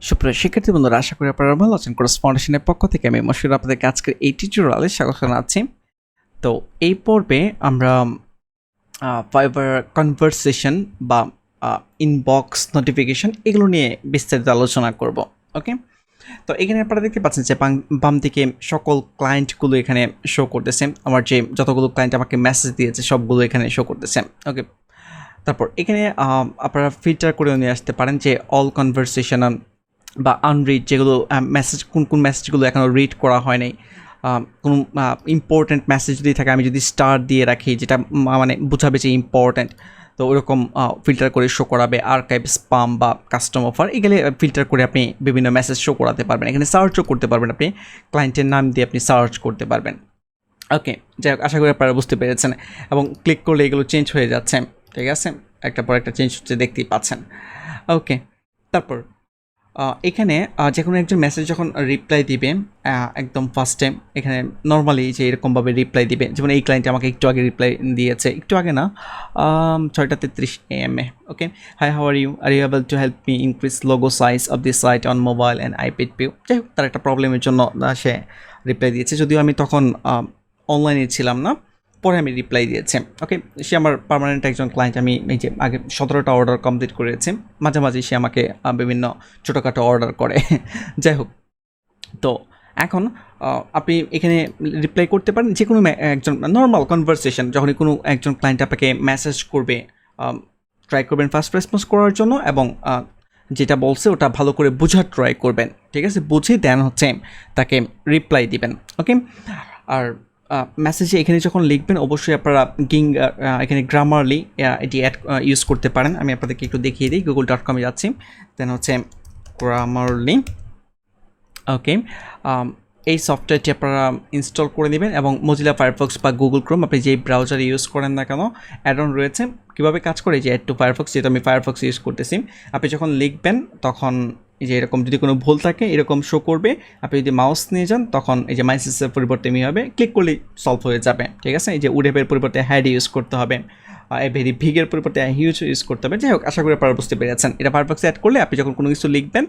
সুপ্রিয় শিক্ষার্থী বন্ধুরা, আশা করি আপনারা ভালো আছেন। কোর্স ফাউন্ডেশনের পক্ষ থেকে আমি মশিউর আপনাদেরকে আজকের এই টিউটোরিয়ালে স্বাগত জানাচ্ছি। তো এই পর্বে আমরা ফাইবার কনভারসেশন বা ইনবক্স নোটিফিকেশন এগুলো নিয়ে বিস্তারিত আলোচনা করব। ওকে, তো এখানে আপনারা দেখতে পাচ্ছেন যে বাম দিকে সকল ক্লায়েন্টগুলো এখানে শো করতেছে। আমার যে যতগুলো ক্লায়েন্ট আমাকে মেসেজ দিয়েছে সবগুলো এখানে শো করতেছে। ওকে, তারপর এখানে আপনারা ফিল্টার করে নিয়ে আসতে পারেন যে অল কনভারসেশন বা আনরিড, যেগুলো মেসেজ কোন মেসেজগুলো এখনও রিড করা হয় নাই, কোনো ইম্পর্ট্যান্ট মেসেজ যদি থাকে আমি যদি স্টার দিয়ে রাখি, যেটা মানে বোঝাবে যে ইম্পর্ট্যান্ট, তো ওরকম ফিল্টার করে শো করাবে। আর্কাইভ, স্পাম বা কাস্টম অফার এগুলো ফিল্টার করে আপনি বিভিন্ন মেসেজ শো করাতে পারবেন। এখানে সার্চও করতে পারবেন, আপনি ক্লায়েন্টের নাম দিয়ে আপনি সার্চ করতে পারবেন। ওকে, যাই হোক, আশা করি আপনারা বুঝতে পেরেছেন। এবং ক্লিক করলে এগুলো চেঞ্জ হয়ে যাচ্ছে, ঠিক আছে, একটা পর একটা চেঞ্জ হচ্ছে, দেখতেই পাচ্ছেন। ওকে, তারপর এখানে যে কোনো একজন মেসেজ যখন রিপ্লাই দিবে, একদম ফার্স্ট টাইম এখানে নর্মালি যে এরকমভাবে রিপ্লাই দিবে, যেমন এই ক্লায়েন্ট আমাকে একটু আগে রিপ্লাই দিয়েছে, একটু আগে না, 6:33 AM। Okay, hi, how are you able to help me increase logo size of this site on mobile and iPad view. যাই হোক, তার একটা প্রবলেমের জন্য সে রিপ্লাই দিয়েছে, যদিও আমি তখন অনলাইনে ছিলাম না, পরে আমি রিপ্লাই দিয়েছি। ওকে, সে আমার পার্মানেন্ট একজন ক্লায়েন্ট। আমি এই যে আগে 17টা অর্ডার কমপ্লিট করেছি, মাঝে মাঝে সে আমাকে বিভিন্ন ছোটোখাটো অর্ডার করে। যাই হোক, তো এখন আপনি এখানে রিপ্লাই করতে পারেন যে কোনো একজন নর্মাল কনভারসেশন, যখনই কোনো একজন ক্লায়েন্ট আপনাকে মেসেজ করবে, ট্রাই করবেন ফার্স্ট রেসপন্স করার জন্য, এবং যেটা বলছে ওটা ভালো করে বোঝার ট্রাই করবেন, ঠিক আছে, বুঝে দেন হচ্ছে তাকে রিপ্লাই দিবেন। ওকে, আর মেসেজে এখানে যখন লিখবেন অবশ্যই আপনারা এখানে গ্রামারলি এটি অ্যাড ইউজ করতে পারেন। আমি আপনাদেরকে একটু দেখিয়ে দিই, google.com এ যাচ্ছি, দেন হচ্ছে গ্রামারলি। ওকে, এই সফটওয়্যারটি আপনারা ইনস্টল করে নেবেন, এবং মোজিলা ফায়ারফক্স বা গুগল ক্রোম আপনি যেই ব্রাউজার ইউজ করেন না কেন, অ্যাড অন রয়েছে। কীভাবে কাজ করে, যে অ্যাড টু ফায়ারফক্স, যেহেতু আমি ফায়ারফক্স ইউজ করতেছি, আপনি যখন লিখবেন তখন এই যে এরকম যদি কোনো ভুল থাকে এরকম শো করবে। আপনি যদি মাউস নিয়ে যান তখন এই যে মাইসেসের পরিবর্তে মি হবে, ক্লিক করলেই সলভ হয়ে যাবে, ঠিক আছে। এই যে উডেবের পরিবর্তে হ্যাড ইউজ করতে হবে, ভেরি ভিগের পরিবর্তে হিউজ ইউজ করতে হবে। যাই হোক, আশা করি আপনারা বুঝতে পেরেছেন। এটা ফায়ারফক্সে অ্যাড করলে আপনি যখন কোনো কিছু লিখবেন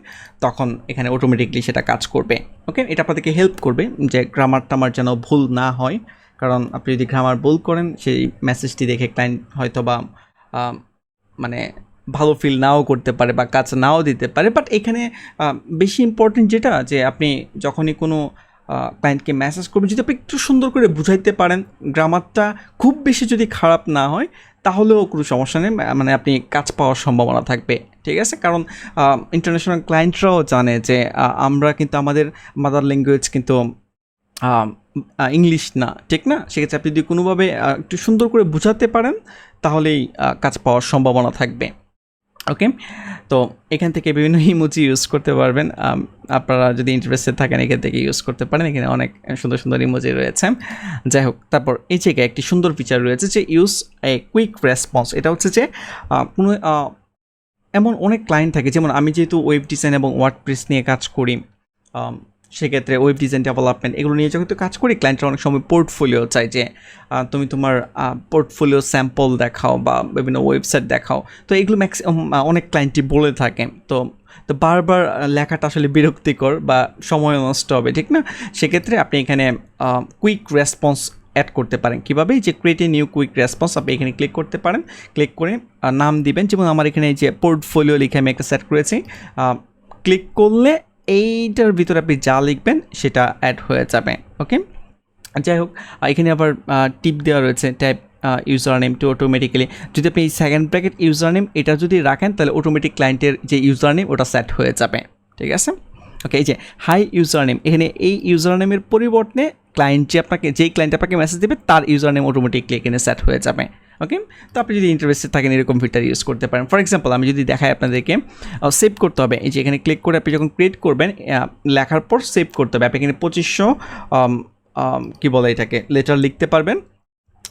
তখন এখানে অটোমেটিকলি সেটা কাজ করবে। ওকে, এটা আপনাদেরকে হেল্প করবে যে গ্রামার টামার যেন ভুল না হয়, কারণ আপনি যদি গ্রামার ভুল করেন সেই মেসেজটি দেখে ক্লায়েন্ট হয়তো বা মানে ভালো ফিল নাও করতে পারে বা কাজ নাও দিতে পারে। বাট এখানে বেশি ইম্পর্টেন্ট যেটা, যে আপনি যখনই কোনো ক্লায়েন্টকে মেসেজ করবেন, যদি আপনি একটু সুন্দর করে বুঝাইতে পারেন, গ্রামারটা খুব বেশি যদি খারাপ না হয় তাহলেও কোনো সমস্যা নেই, মানে আপনি কাজ পাওয়ার সম্ভাবনা থাকবে, ঠিক আছে। কারণ ইন্টারন্যাশনাল ক্লায়েন্টরাও জানে যে আমরা কিন্তু আমাদের মাদার ল্যাঙ্গুয়েজ কিন্তু ইংলিশ না, ঠিক না। সেক্ষেত্রে আপনি যদি কোনোভাবে একটু সুন্দর করে বোঝাতে পারেন তাহলেই কাজ পাওয়ার সম্ভাবনা থাকবে। ওকে, তো এখান থেকে বিভিন্ন ইমোজি ইউজ করতে পারবেন, আপনারা যদি ইন্টারেস্টেড থাকেন এখান থেকে ইউজ করতে পারেন। এখানে অনেক সুন্দর সুন্দর ইমোজি রয়েছে। যাই হোক, তারপর এই জায়গায় একটি সুন্দর ফিচার রয়েছে যে ইউজ এ কুইক রেসপন্স। এটা হচ্ছে যে কোনো এমন অনেক ক্লায়েন্ট থাকে, যেমন আমি যেহেতু ওয়েব ডিজাইন এবং ওয়ার্ডপ্রেস নিয়ে কাজ করি, সেক্ষেত্রে ওয়েব ডিজাইন ডেভেলপমেন্ট এগুলো নিয়ে যখন কাজ করি, ক্লায়েন্টরা অনেক সময় পোর্টফোলিও চাই, যে তুমি তোমার পোর্টফোলিও স্যাম্পল দেখাও বা বিভিন্ন ওয়েবসাইট দেখাও। তো এগুলো অনেক ক্লায়েন্টই বলে থাকেন। তো বারবার লেখাটা আসলে বিরক্তিকর বা সময় নষ্ট হবে, ঠিক না। সেক্ষেত্রে আপনি এখানে কুইক রেসপন্স অ্যাড করতে পারেন। কীভাবে, যে create a new quick response, আপনি এখানে ক্লিক করতে পারেন। ক্লিক করে নাম দিবেন, যেমন আমার এখানে যে পোর্টফোলিও লিখে আমি একটা সেট করেছি। ক্লিক করলে এইটার ভিতরে আপনি যা লিখবেন সেটা অ্যাড হয়ে যাবে। ওকে, যাই হোক, এখানে আবার টিপ দেওয়া রয়েছে, type user name to automatically. যদি আপনি এই সেকেন্ড ব্র্যাকেট ইউজার নেম এটা যদি রাখেন তাহলে অটোমেটিক ক্লায়েন্টের যে ইউজার নেম ওটা সেট হয়ে যাবে, ঠিক আছে। ওকে, এই যে হাই ইউজার নেম, এখানে এই ইউজার নেমের পরিবর্তে ক্লায়েন্ট যেই ক্লায়েন্ট আপনাকে মেসেজ দেবে তার ইউজার নেম অটোমেটিকলি এখানে সেট হয়ে যাবে। ওকে, তো আপনি যদি ইন্টারেস্টেড থাকেন এরকম ফিল্টার ইউজ করতে পারেন। ফর এক্সাম্পল আমি যদি দেখাই আপনাদেরকে, সেভ করতে হবে। এই যে এখানে ক্লিক করে আপনি যখন ক্রিয়েট করবেন, লেখার পর সেভ করতে হবে। আপনি এখানে 2500 কী বলে এটাকে লেটার লিখতে পারবেন,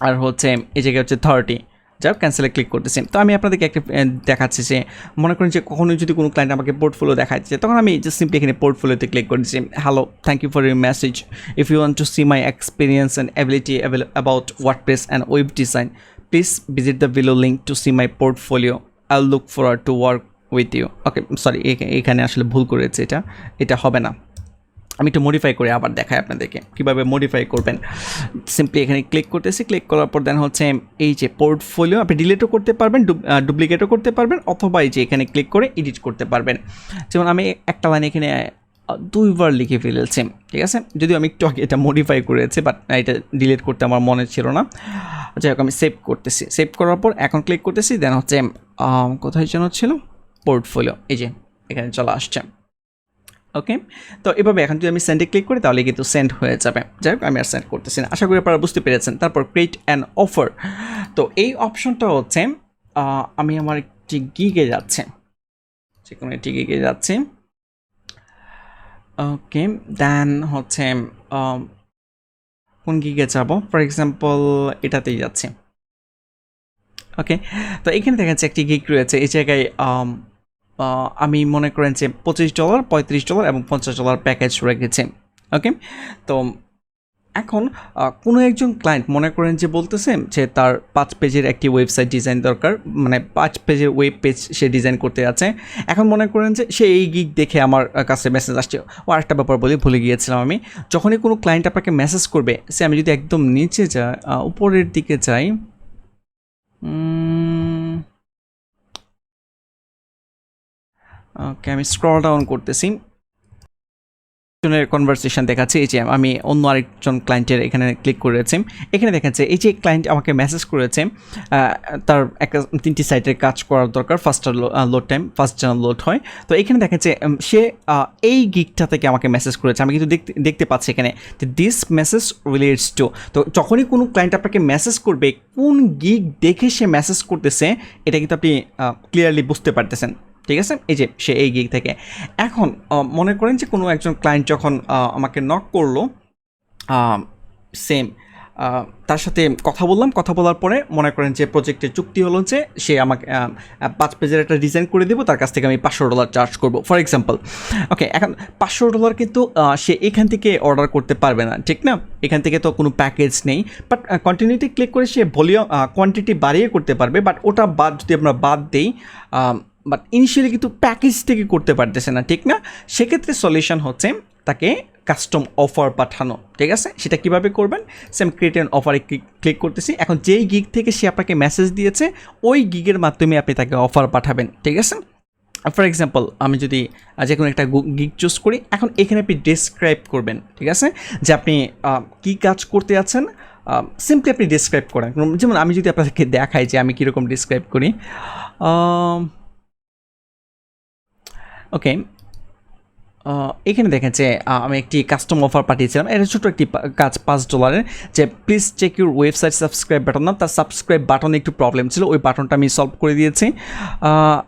আর হচ্ছে এই জায়গায় হচ্ছে 30। যাও, ক্যান্সেলে ক্লিক করতেছি। তো আমি আপনাদেরকে একটা দেখাচ্ছি, যে মনে করেন যে কখনোই যদি কোনো ক্লায়েন্ট আমাকে পোর্টফোলিও দেখাচ্ছে, তখন আমি জাস্ট সিম্পলি এখানে পোর্টফোলিওতে ক্লিক করেছি। Hello, thank you for your message. If you want to see my experience and ability about WordPress and web design, please visit the below link to see my portfolio. I'll look forward to work with you. Okay sorry, এখানে আসলে ভুল করেছে, এটা হবে না। আমি একটু modify করে আবার দেখাই আপনাদেরকে কীভাবে মডিফাই করবেন। সিম্পলি এখানে ক্লিক করতেছি, ক্লিক করার পর দেন হচ্ছে এই যে পোর্টফোলিও আপনি ডিলিটও করতে পারবেন, ডুপ্লিকেটও করতে পারবেন, অথবা এই যে এখানে ক্লিক করে এডিট করতে পারবেন। যেমন আমি একটা লাইন এখানে 2বার লিখে ফেলেছি, ঠিক আছে, যদিও আমি একটু আগে এটা মডিফাই করেছি, বাট এটা ডিলিট করতে আমার মনে ছিল না। যাই হোক আমি সেভ করতেছি, সেভ করার পর এখন ক্লিক করতেছি, দেন হচ্ছে কোথায় যেন ছিল পোর্টফোলিও, এই যে এখানে চলে আসছে। ওকে, তো এভাবে এখন যদি আমি সেন্ডে ক্লিক করি তাহলে কিন্তু সেন্ড হয়ে যাবে। যাই হোক আমি আর সেন্ড করতেছি না, আশা করি আপনারা বুঝতে পেরেছেন। তারপর ক্রিয়েট অ্যান অফার, তো এই অপশনটা হচ্ছে আমি আমার একটি গিগে যাচ্ছে, যে কোনো একটি গিগে যাচ্ছি। ওকে, দেন হচ্ছে কোন গিগে যাব, ফর এক্সাম্পল এটাতেই যাচ্ছি। ওকে, তো এখানে দেখা যাচ্ছে একটি গিগ রয়েছে, এই জায়গায় আমি মনে করেন যে $25, $35 এবং $50 প্যাকেজ রেখেছি। ওকে, তো এখন কোনো একজন ক্লায়েন্ট মনে করেন যে বলতেছে যে তার 5 পেজের একটি ওয়েবসাইট ডিজাইন দরকার, মানে 5 পেজের ওয়েব পেজ সে ডিজাইন করতে যাচ্ছে। এখন মনে করেন যে সে এই গিগ দেখে আমার কাছে মেসেজ আসছে। ও আরেকটা ব্যাপার বলে ভুলে গিয়েছিলাম আমি, যখনই কোনো ক্লায়েন্ট আপনাকে মেসেজ করবে, সে আমি যদি একদম নিচে যাই, উপরের দিকে যাই, ওকে আমি স্ক্রল ডাউন করতেছি, কনভারসেশন দেখাচ্ছে। এই যে আমি অন্য আরেকজন ক্লায়েন্টের এখানে ক্লিক করেছি, এখানে দেখাচ্ছে এই যে ক্লায়েন্ট আমাকে মেসেজ করেছে, তার 3টি সাইটের কাজ করার দরকার, ফার্স্ট লোড টাইম, ফার্স্ট যেন লোড হয়। তো এখানে দেখাচ্ছে সে এই গিগটা থেকে আমাকে মেসেজ করেছে, আমি কিন্তু দেখতে পাচ্ছি এখানে যে দিস মেসেজ রিলেটস টু। তো যখনই কোনো ক্লায়েন্ট আপনাকে মেসেজ করবে, কোন গিগ দেখে সে মেসেজ করতেছে এটা কিন্তু আপনি ক্লিয়ারলি বুঝতে পারতেছেন, ঠিক আছে। এই যে সে এই গিগ থেকে। এখন মনে করেন যে কোনো একজন ক্লায়েন্ট যখন আমাকে নক করলো, সেম তার সাথে কথা বললাম, কথা বলার পরে মনে করেন যে প্রজেক্টের চুক্তি হলো যে সে আমাকে 5 পেজের একটা ডিজাইন করে দেবো, তার কাছ থেকে আমি $500 চার্জ করবো, ফর এক্সাম্পল। ওকে, এখন $500 কিন্তু সে এখান থেকে অর্ডার করতে পারবে না, ঠিক না, এখান থেকে তো কোনো প্যাকেজ নেই। বাট কন্টিনিউটি ক্লিক করে সে ভলিউম কোয়ান্টিটি বাড়িয়ে করতে পারবে, বাট ওটা যদি আমরা বাদ দিই, বাট ইনিশিয়ালি কিন্তু প্যাকেজ থেকে করতে পারতেছে না, ঠিক না। সেক্ষেত্রে সলিউশন হচ্ছে তাকে কাস্টম অফার পাঠানো, ঠিক আছে। সেটা কিভাবে করবেন, সেম ক্রিয়েট অ্যান অফারে ক্লিক করতেছি। এখন যেই গিগ থেকে সে আপনাকে মেসেজ দিয়েছে, ওই গিগের মাধ্যমে আপনি তাকে অফার পাঠাবেন, ঠিক আছে। ফর এক্সাম্পল আমি যদি যে কোনো একটা গিগ চুজ করি, এখন এখানে আপনি ডেসক্রাইব করবেন, ঠিক আছে, যে আপনি কী কাজ করতে আছেন, সিম্পলি আপনি ডেসক্রাইব করেন। যেমন আমি যদি আপনাদেরকে দেখাই যে আমি কীরকম ডেসক্রাইব করি, ওকে, এখানে দেখেন যে আমি একটি কাস্টম অফার পাঠিয়েছিলাম, এটা ছোটো একটি কাজ $5, যে please check your website subscribe button. না, তার সাবস্ক্রাইব বাটনে একটু প্রবলেম ছিল, ওই বাটনটা আমি সলভ করে দিয়েছি,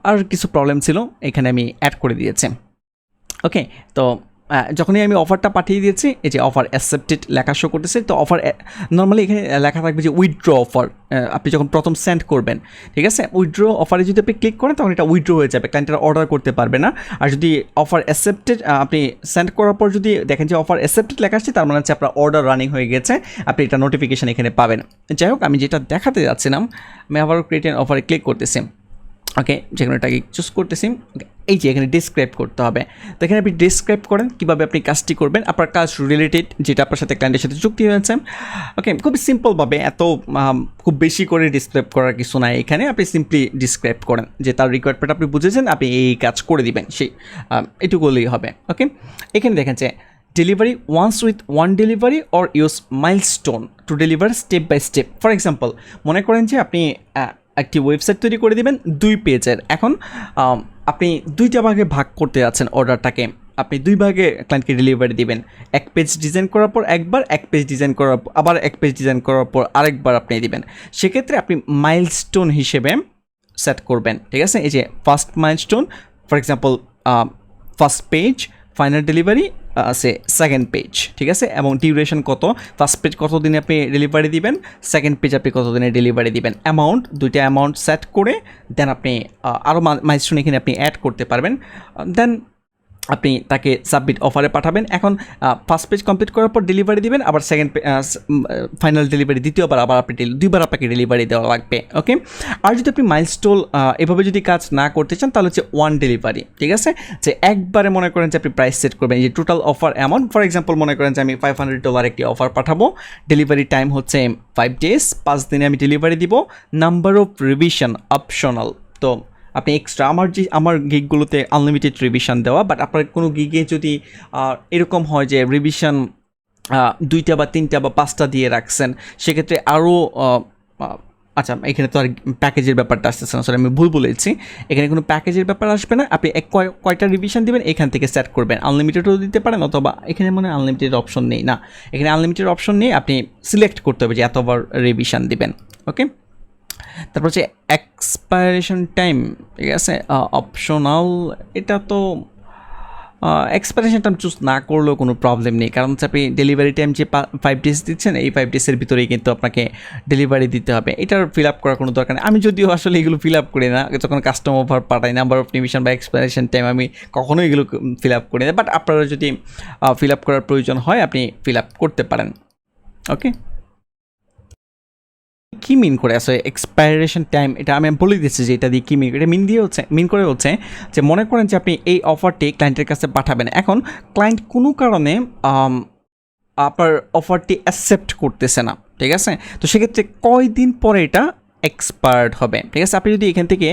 আর কিছু প্রবলেম ছিল এখানে আমি অ্যাড করে দিয়েছি। ওকে, তো যখনই আমি অফারটা পাঠিয়ে দিয়েছি, এই যে অফার অ্যাকসেপ্টেড লেখা শো করতেছে। তো অফার নর্মালি এখানে লেখা থাকবে যে উইথড্র অফার, আপনি যখন প্রথম সেন্ড করবেন, ঠিক আছে, উইথড্র অফারে যদি আপনি ক্লিক করেন তখন এটা উইথড্র হয়ে যাবে, ক্লায়েন্টরা অর্ডার করতে পারবে না। আর যদি অফার অ্যাকসেপ্টেড আপনি সেন্ড করার পর যদি দেখেন যে অফার অ্যাকসেপ্টেড লেখা আসছে, তার মানে হচ্ছে আপনার অর্ডার রানিং হয়ে গেছে, আপনি এটা নোটিফিকেশান এখানে পাবেন। যাই হোক, আমি যেটা দেখাতে যাচ্ছিলাম, আমি আবারও ক্রিয়েট অ্যান অফারে ক্লিক করতেছি। ওকে, যে কোনো এটাকে চুজ করতেছি। এই যে এখানে ডিসক্রাইব করতে হবে, তো এখানে আপনি ডিসক্রাইব করেন কীভাবে আপনি কাজটি করবেন, আপনার কাজ রিলেটেড যেটা আপনার সাথে ক্লায়েন্টের সাথে চুক্তি হয়েছে। ওকে, খুবই সিম্পলভাবে, এত খুব বেশি করে ডিসক্রাইব করার কিছু নাই এখানে, আপনি সিম্পলি ডিসক্রাইব করেন যে তার রিকোয়ারমেন্ট আপনি বুঝেছেন, আপনি এই কাজ করে দিবেন, সেই এটুকুলেই হবে। ওকে, এখানে দেখেন যে delivery once with one delivery or use milestone to deliver step by step. For example মনে করেন যে আপনি একটি ওয়েবসাইট তৈরি করে দিবেন 2 পেজের, এখন আপনি 2টা ভাগে ভাগ করতে যাচ্ছেন অর্ডারটাকে, আপনি 2 ভাগে ক্লায়েন্টকে ডেলিভারি দিবেন, 1 পেজ ডিজাইন করার পর একবার, 1 পেজ ডিজাইন করার পর আবার 1 পেজ ডিজাইন করার পর আরেকবার আপনি দিবেন। সেক্ষেত্রে আপনি মাইলস্টোন হিসেবে সেট করবেন, ঠিক আছে। এই যে first milestone, for example first page, final delivery আছে সেকেন্ড পেজ, ঠিক আছে, এবং ডিউরেশন কত, ফার্স্ট পেজ কত দিনে আপনি ডেলিভারি দিবেন, সেকেন্ড পেজ আপনি কত দিনে ডেলিভারি দিবেন, অ্যামাউন্ট, 2টা অ্যামাউন্ট সেট করে দেন আপনি আরও মাইলস্টোন এখানে আপনি অ্যাড করতে পারবেন। দেন আপনি তাকে সাবমিট অফারে পাঠাবেন। এখন ফার্স্ট পেজ কমপ্লিট করার পর ডেলিভারি দিবেন, আবার সেকেন্ড ফাইনাল ডেলিভারি দ্বিতীয়বার আবার আপনি দুইবার আপনাকে ডেলিভারি দেওয়া লাগবে। ওকে, আর যদি আপনি মাইলস্টোন এভাবে যদি কাজ না করতে চান তাহলে হচ্ছে ওয়ান ডেলিভারি, ঠিক আছে, যে একবারে মনে করেন যে আপনি প্রাইস সেট করবেন, যে total offer amount, for example মনে করেন যে আমি $500 একটি অফার পাঠাবো, ডেলিভারি টাইম হচ্ছে 5 ডেজ, 5 দিনে আমি ডেলিভারি দিব, নাম্বার অফ রিভিশন অপশনাল। তো আপনি এক্সট্রা আমার গিগগুলোতে আনলিমিটেড রিভিশন দেওয়া, বাট আপনার কোনো গিগে যদি এরকম হয় যে রিভিশন 2টা বা 3টা বা 5টা দিয়ে রাখছেন, সেক্ষেত্রে আরও আচ্ছা, এখানে তো আর প্যাকেজের ব্যাপারটা আসতেছে না, সরি আমি ভুল বলেছি, এখানে কোনো প্যাকেজের ব্যাপার আসবে না। আপনি কয়টা রিভিশন দেবেন এখান থেকে সেট করবেন, আনলিমিটেডও দিতে পারেন, অথবা এখানে মনে হয় আনলিমিটেড অপশন নেই, না এখানে আনলিমিটেড অপশন নেই, আপনি সিলেক্ট করতে হবে যে এতবার রিভিশন দিবেন। ওকে, তারপর হচ্ছে এক্সপায়ারেশন টাইম, ঠিক আছে, অপশনাল, এটা তো এক্সপায়ারেশন টাইম চুজ না করলেও কোনো প্রবলেম নেই, কারণ হচ্ছে আপনি ডেলিভারি টাইম যে 5 ডেজ দিচ্ছেন, এই 5 ডেজের ভিতরেই কিন্তু আপনাকে ডেলিভারি দিতে হবে, এটার ফিল আপ করার কোনো দরকার নেই। আমি যদিও আসলে এগুলো ফিল আপ করি না, যখন কাস্টম অফার পাঠাই, নাম্বার অফ রিভিশন বা এক্সপায়ারেশন টাইম আমি কখনোই এগুলো ফিল আপ করি না, বাট আপনারা যদি ফিল আপ করার প্রয়োজন হয় আপনি ফিল আপ করতে পারেন। ওকে, কি মিন করে আসলে এক্সপায়ারেশন টাইম, এটা আমি বলে দিচ্ছি যে এটা দিয়ে কী মিন, এটা মিন করে হচ্ছে যে মনে করেন যে আপনি এই অফারটি ক্লায়েন্টের কাছে পাঠাবেন, এখন ক্লায়েন্ট কোনো কারণে আপনার অফারটি অ্যাকসেপ্ট করতেছে না, ঠিক আছে, তো সেক্ষেত্রে কয়দিন পরে এটা এক্সপায়ার্ড হবে, ঠিক আছে। আপনি যদি এখান থেকে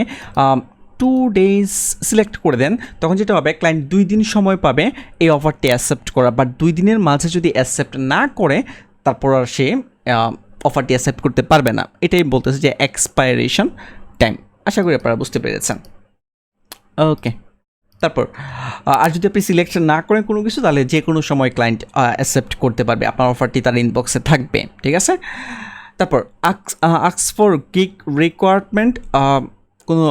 2 ডেজ সিলেক্ট করে দেন, তখন যেটা হবে ক্লায়েন্ট 2 দিন সময় পাবে এই অফারটি অ্যাকসেপ্ট করা, বাট 2 দিনের মাঝে যদি অ্যাকসেপ্ট না করে তারপর আর সে অফারটি অ্যাকসেপ্ট করতে পারবে না, এটাই বলতেছে যে এক্সপায়ারেশন টাইম। আশা করি আপনারা বুঝতে পেরেছেন। ওকে, তারপর আর যদি আপনি সিলেকশন না করেন কোনো কিছু, তাহলে যে কোনো সময় ক্লায়েন্ট অ্যাকসেপ্ট করতে পারবে, আপনার অফারটি তার ইনবক্সে থাকবে, ঠিক আছে। তারপর আক্স ফর গিগ রিকোয়ারমেন্ট, কোনো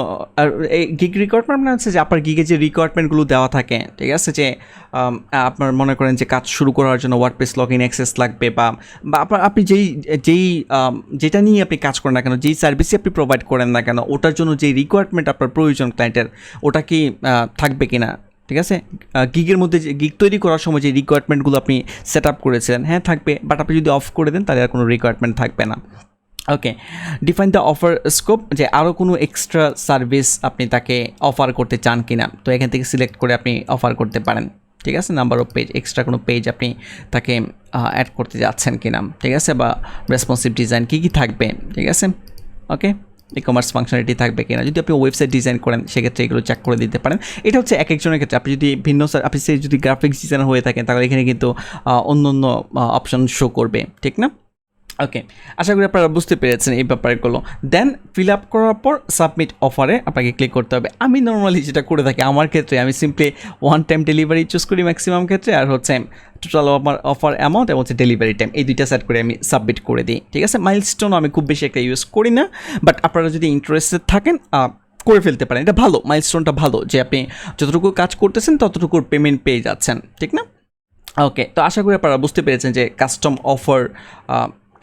এই গিগ রিকোয়ারমেন্ট মানে হচ্ছে যে আপনার গিগে যে রিকোয়ারমেন্টগুলো দেওয়া থাকে, ঠিক আছে, যে আপনার মনে করেন যে কাজ শুরু করার জন্য ওয়ার্ডপ্রেস লগ ইন অ্যাক্সেস লাগবে, বা আপনি যেটা নিয়ে আপনি কাজ করেন না কেন, যেই সার্ভিসই আপনি প্রোভাইড করেন না কেন, ওটার জন্য যেই রিকোয়ারমেন্ট আপনার প্রয়োজন ক্লায়েন্টের, ওটা কি থাকবে কি না, ঠিক আছে। গিগের মধ্যে যে গিগ তৈরি করার সময় যে রিকোয়ারমেন্টগুলো আপনি সেট আপ করেছিলেন, হ্যাঁ থাকবে, বাট আপনি যদি অফ করে দেন তাহলে আর কোনো রিকোয়ারমেন্ট থাকবে না। ওকে, ডিফাইন দ্য অফার স্কোপ, যে আরও কোনো এক্সট্রা সার্ভিস আপনি তাকে অফার করতে চান কিনা, তো এখান থেকে সিলেক্ট করে আপনি অফার করতে পারেন, ঠিক আছে। নাম্বার অফ পেজ, এক্সট্রা কোনো পেজ আপনি তাকে অ্যাড করতে যাচ্ছেন কিনা, ঠিক আছে, বা রেসপন্সিভ ডিজাইন কী কী থাকবে, ঠিক আছে। ওকে, ই কমার্স ফাংশনালিটি থাকবে কিনা, যদি আপনি ওয়েবসাইট ডিজাইন করেন সেক্ষেত্রে এগুলো চেক করে দিতে পারেন। এটা হচ্ছে এক একজনের ক্ষেত্রে, আপনি যদি ভিন্ন আপনি যদি গ্রাফিক্স ডিজাইনার হয়ে থাকেন তাহলে এখানে কিন্তু অন্য অন্য অপশন শো করবে, ঠিক না। ওকে, আশা করি আপনারা বুঝতে পেরেছেন এই ব্যাপারগুলো। দেন ফিল আপ করার পর সাবমিট অফারে আপনাকে ক্লিক করতে হবে। আমি নর্মালি যেটা করে থাকি, আমার ক্ষেত্রে আমি simply one time delivery choose করি ম্যাক্সিমাম ক্ষেত্রে, আর হচ্ছে টোটাল অফার অ্যামাউন্ট এবং হচ্ছে ডেলিভারি টাইম, এই দুইটা সেট করে আমি সাবমিট করে দিই, ঠিক আছে। মাইলস্টোন আমি খুব বেশি একটা ইউজ করি না, বাট আপনারা যদি ইন্টারেস্টেড থাকেন করে ফেলতে পারেন, এটা ভালো, মাইলস্টোনটা ভালো যে আপনি যতটুকু কাজ করতেছেন ততটুকুর পেমেন্ট পেয়ে যাচ্ছেন, ঠিক না। ওকে, তো আশা করি আপনারা বুঝতে পেরেছেন যে কাস্টম অফার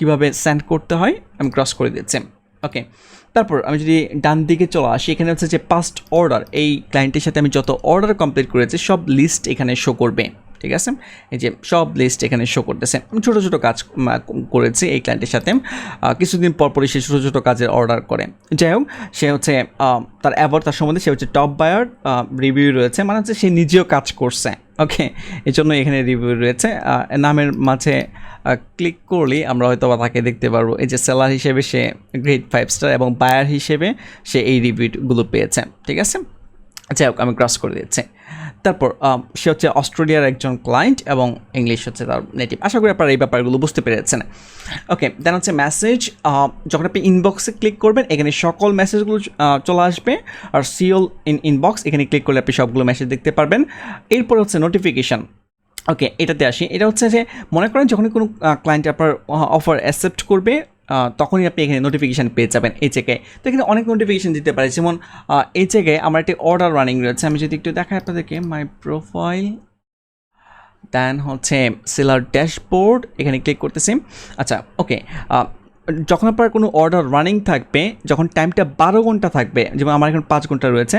কীভাবে সেন্ড করতে হয়, আমি ক্রস করে দিচ্ছি। ওকে, তারপর আমি যদি ডান দিকে চলে আসি, এখানে হচ্ছে যে পাস্ট অর্ডার, এই ক্লায়েন্টের সাথে আমি যত অর্ডার কমপ্লিট করেছি সব লিস্ট এখানে শো করবে, ঠিক আছে। এই যে সব লিস্ট এখানে শো করতেছে, আমি ছোটো ছোটো কাজ করেছি এই ক্লায়েন্টের সাথে, কিছুদিন পরপরই সে ছোটো ছোটো কাজের অর্ডার করে। যাই হোক, সে হচ্ছে তার সম্বন্ধে সে হচ্ছে টপ বায়ার, রিভিউ রয়েছে, মানে হচ্ছে সে নিজেও কাজ করছে। ওকে, এই জন্য এখানে রিভিউ রয়েছে, নামের মাঝে ক্লিক করলেই আমরা হয়তো বা তাকে দেখতে পারবো। এই যে সেলার হিসেবে সে গ্রেড 5 স্টার এবং বায়ার হিসেবে সে এই রিভিউগুলো পেয়েছে, ঠিক আছে। যাই হোক, আমি ক্রস করে দিচ্ছি। তারপর সে হচ্ছে অস্ট্রেলিয়ার একজন ক্লায়েন্ট এবং ইংলিশ হচ্ছে তার নেটিভ। আশা করি আপনারা এই ব্যাপারগুলো বুঝতে পেরেছেন। ওকে, দেন হচ্ছে মেসেজ, যখন আপনি ইনবক্সে ক্লিক করবেন এখানে সকল মেসেজগুলো চলে আসবে, আর সিওল ইনবক্স এখানে ক্লিক করলে আপনি সবগুলো মেসেজ দেখতে পারবেন। এরপর হচ্ছে নোটিফিকেশান। ওকে, এটাতে আসি। এটা হচ্ছে যে মনে করেন যখনই কোনো ক্লায়েন্ট আপনার অফার অ্যাকসেপ্ট করবে তখনই আপনি এখানে নোটিফিকেশান পেয়ে যাবেন এই জায়গায়। তো এখানে অনেক নোটিফিকেশান দিতে পারে, যেমন এই জায়গায় আমার একটি অর্ডার রানিং রয়েছে, আমি যদি একটু দেখাই আপনাদেরকে, মাই প্রোফাইল, দেন হচ্ছে সেলার ড্যাশবোর্ড, এখানে ক্লিক করতেছি। আচ্ছা, ওকে, যখন আপনার কোনো অর্ডার রানিং থাকবে, যখন টাইমটা 12 ঘন্টা থাকবে, যেমন আমার এখন 5 ঘন্টা রয়েছে,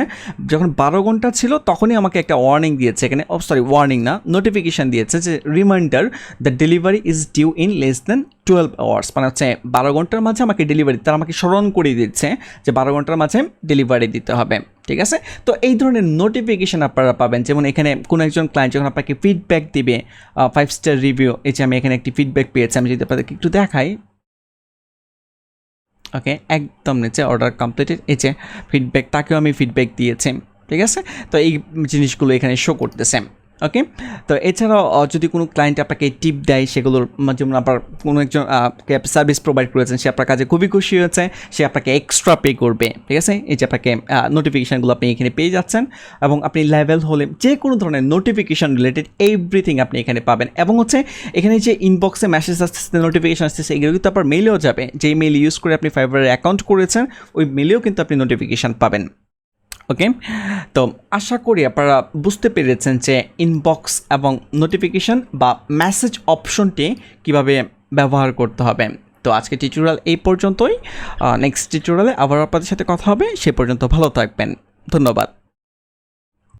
যখন 12 ঘন্টা ছিল তখনই আমাকে একটা ওয়ার্নিং দিয়েছে এখানে, ওয়ার্নিং না, নোটিফিকেশান দিয়েছে যে reminder the delivery is due in less than 12 hours, মানে হচ্ছে 12 ঘন্টার মাঝে আমাকে ডেলিভারি, তারা আমাকে স্মরণ করে দিচ্ছে যে 12 ঘন্টার মাঝে ডেলিভারি দিতে হবে। ঠিক আছে, তো এই ধরনের নোটিফিকেশান আপনারা পাবেন। যেমন এখানে কোনো একজন ক্লায়েন্ট যখন আপনাকে ফিডব্যাক দিবে, 5 স্টার রিভিউ, এই যে আমি এখানে একটি ফিডব্যাক পেয়েছি, আমি যদি আপনাদেরকে একটু দেখাই, ওকে, একদম নিচে অর্ডার কমপ্লিটেড, এই যে ফিডব্যাক, তাকেও আমি ফিডব্যাক দিয়েছি। ঠিক আছে, তো এই জিনিসগুলো এখানে শো করতেছে। ওকে, তো এছাড়াও যদি কোনো ক্লায়েন্ট আপনাকে টিপ দেয় সেগুলোর, যেমন আপনার কোনো একজন সার্ভিস প্রোভাইড করেছেন, সে আপনার কাছে খুবই খুশি হয়েছে, সে আপনাকে এক্সট্রা পে করবে। ঠিক আছে, এই যে আপনাকে নোটিফিকেশানগুলো আপনি এখানে পেয়ে যাচ্ছেন, এবং আপনি লেভেল হলে যে কোনো ধরনের নোটিফিকেশান রিলেটেড এভরিথিং আপনি এখানে পাবেন। এবং হচ্ছে এখানে যে ইনবক্সে মেসেজ আসতেছে, নোটিফিকেশান আসতেছে, এগুলো কিন্তু আপনার মেলেও যাবে। যেই মেল ইউজ করে আপনি ফাইবারের অ্যাকাউন্ট করেছেন, ওই মেলেও কিন্তু আপনি নোটিফিকেশান পাবেন। ওকে, তো আশা করি আপনারা বুঝতে পেরেছেন যে ইনবক্স এবং নোটিফিকেশান বা মেসেজ অপশনটি কিভাবে ব্যবহার করতে হবে। তো আজকে টিউটোরিয়াল এই পর্যন্তই, নেক্সট টিউটোরিয়ালে আবার আপনাদের সাথে কথা হবে। সে পর্যন্ত ভালো থাকবেন, ধন্যবাদ।